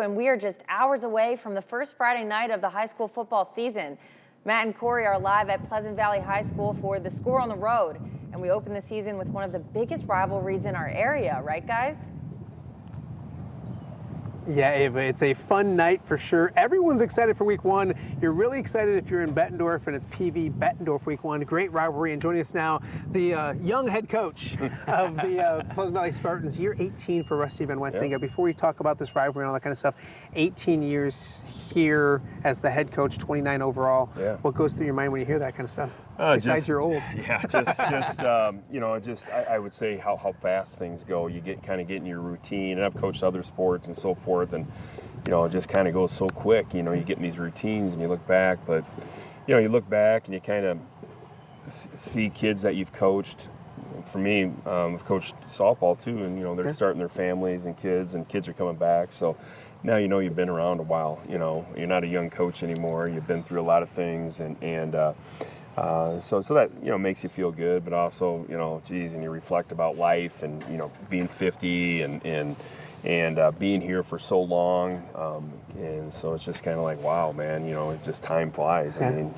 And we are just hours away from the first Friday night of the high school football season. Matt and Kory are live at Pleasant Valley High School for the Score on the Road. And we open the season with one of the biggest rivalries in our area, right guys? Yeah, Ava, it's a fun night for sure. Everyone's excited for week one. You're really excited if you're in Bettendorf, and it's PV Bettendorf week one. Great rivalry. And joining us now, the young head coach of the Pleasant Valley Spartans, year 18 for Rusty VanWetzinga. Yep. Before we talk about this rivalry and all that kind of stuff, 18 years here as the head coach, 29 overall. Yeah. What goes through your mind when you hear that kind of stuff? Besides you're old. Yeah, I would say how fast things go. You get in your routine, and I've coached other sports and so forth, and it just kind of goes so quick. You get in these routines and you look back, but you look back and you kind of see kids that you've coached. For me, I've coached softball too, and they're starting their families and kids are coming back. So now you've been around a while. You're not a young coach anymore. You've been through a lot of things, so that makes you feel good, but also and you reflect about life and being 50 and being here for so long, and so it's just kind of like, wow, man, it just time flies. I mean,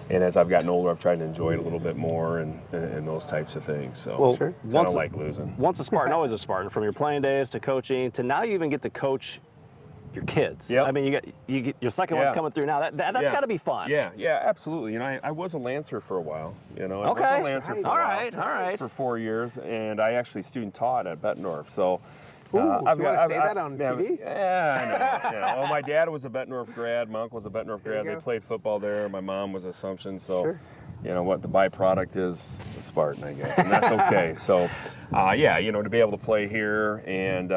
and as I've gotten older, I've tried to enjoy it a little bit more and those types of things. So well, sure. I don't like losing. Once a Spartan, always a Spartan. From your playing days to coaching to now, you even get to coach your kids. Yep. I mean, you get your second one's coming through now. That's got to be fun. Yeah, absolutely. I was a Lancer for a while. I was a Lancer for a while. All right. For 4 years, and I actually student taught at Bettendorf. So. Ooh, you want to say that on TV? Yeah, I know. Well, my dad was a Bettendorf grad. My uncle was a Bettendorf grad. They played football there. My mom was Assumption. So, sure. The byproduct is a Spartan, I guess, and that's okay. So, to be able to play here and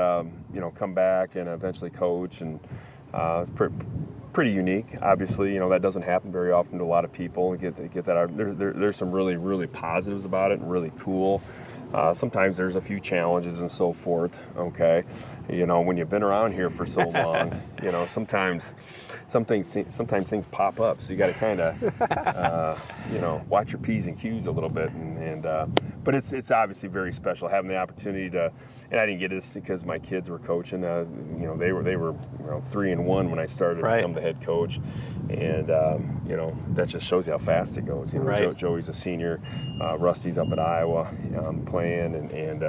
come back and eventually coach, and it's pretty unique. Obviously, that doesn't happen very often to a lot of people. Get that out. There's some really, really positives about it and really cool. Sometimes there's a few challenges and so forth, okay? When you've been around here for so long, sometimes things pop up, so you got to kind of, watch your P's and Q's a little bit, but it's obviously very special having the opportunity to, and I didn't get this because my kids were coaching, they were 3-1 when I started to become the head coach, and that just shows you how fast it goes. Joey's a senior, Rusty's up at Iowa playing, and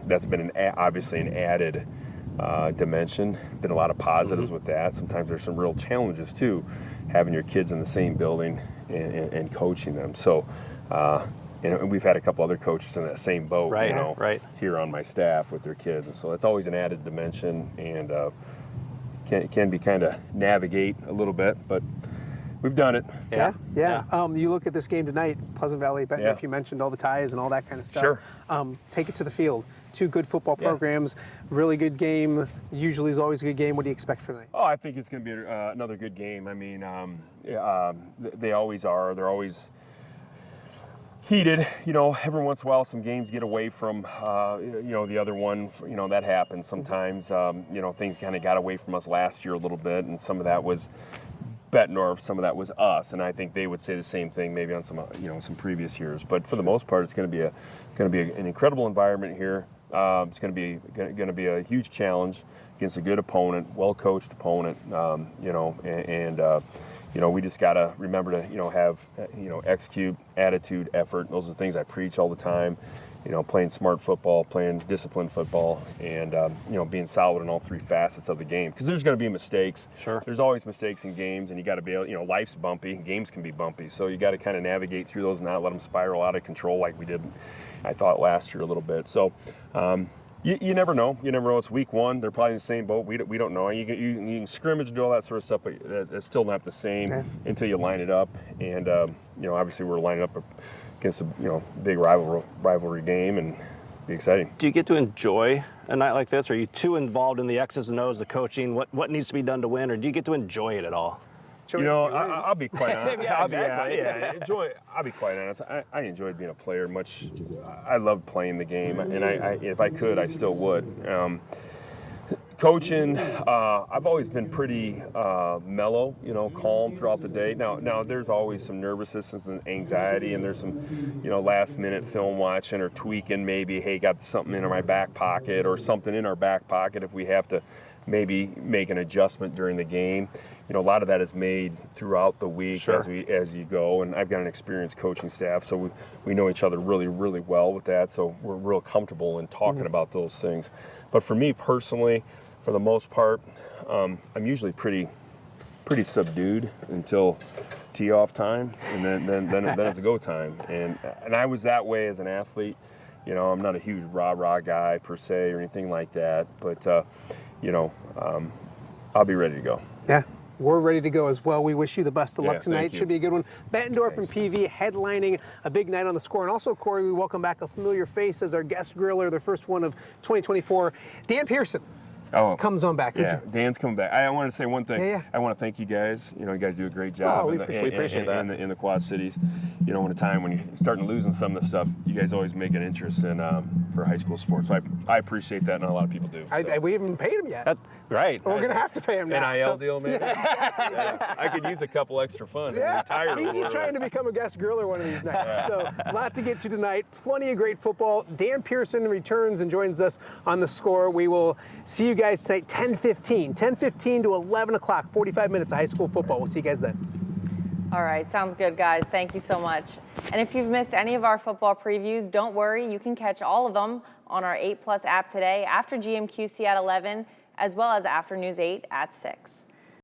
that's been obviously an added dimension. Been a lot of positives with that. Sometimes there's some real challenges too, having your kids in the same building and coaching them. So, and we've had a couple other coaches in that same boat, here on my staff with their kids, and so it's always an added dimension, and can be kind of navigate a little bit, but we've done it. Yeah. You look at this game tonight, Pleasant Valley, Bettendorf, you mentioned all the ties and all that kind of stuff. Sure. Take it to the field. Two good football programs, really good game. Usually is always a good game. What do you expect for tonight? Oh, I think it's going to be another good game. I mean, they always are. They're always heated. Every once in a while some games get away from, the other one. That happens sometimes. Things kind of got away from us last year a little bit, and some of that was Bettendorf, some of that was us, and I think they would say the same thing maybe on some previous years. But for the most part, it's going to be an incredible environment here. It's going to be a huge challenge against a good opponent, well-coached opponent. We just got to remember to have execute, attitude, effort. Those are the things I preach all the time. Playing smart football, playing disciplined football, and being solid in all three facets of the game. Because there's going to be mistakes. Sure. There's always mistakes in games, and you got to be able. Life's bumpy. Games can be bumpy, so you got to kind of navigate through those and not let them spiral out of control like we did. I thought last year a little bit. So. You never know. You never know. It's week one. They're probably in the same boat. We don't know. You can scrimmage and do all that sort of stuff, but it's still not the same until you line it up. And obviously we're lining up against a big rivalry game, and be exciting. Do you get to enjoy a night like this? Are you too involved in the X's and O's, the coaching, what needs to be done to win, or do you get to enjoy it at all? I'll be quite honest. I'll be quite honest. I enjoyed being a player much. I loved playing the game, and if I could, I still would. Coaching, I've always been pretty mellow, calm throughout the day. Now there's always some nervousness and anxiety, and there's some, last-minute film watching or tweaking. Maybe, hey, got something in my back pocket or something in our back pocket if we have to maybe make an adjustment during the game. A lot of that is made throughout the week. Sure. as you go, and I've got an experienced coaching staff, so we know each other really, really well with that. So we're real comfortable in talking about those things. But for me personally, for the most part, I'm usually pretty subdued until tee off time, and then it's go time. And I was that way as an athlete. I'm not a huge rah-rah guy per se or anything like that, but I'll be ready to go. Yeah. We're ready to go as well. We wish you the best of luck tonight. thank you. Should be a good one. Bettendorf and PV headlining a big night on the Score. And also, Kory, we welcome back a familiar face as our guest griller, the first one of 2024. Dan Pearson comes on back. Yeah, Dan's coming back. I want to say one thing. Yeah. I want to thank you guys. You guys do a great job. We appreciate that. In the Quad Cities. In a time when you're starting losing some of the stuff, you guys always make an interest in for high school sports. So I appreciate that, and a lot of people do. So. We haven't paid him yet. Right. We're going to have to pay him now. NIL deal, maybe? Yeah. I could use a couple extra funds. Yeah, Retire he's just trying to become a guest griller one of these nights. So, a lot to get to tonight. Plenty of great football. Dan Pearson returns and joins us on the Score. We will see you guys tonight, 10:15 to 11 o'clock, 45 minutes of high school football. We'll see you guys then. All right, sounds good, guys. Thank you so much. And if you've missed any of our football previews, don't worry. You can catch all of them on our 8+ app today after GMQC at 11, as well as after News 8 at 6.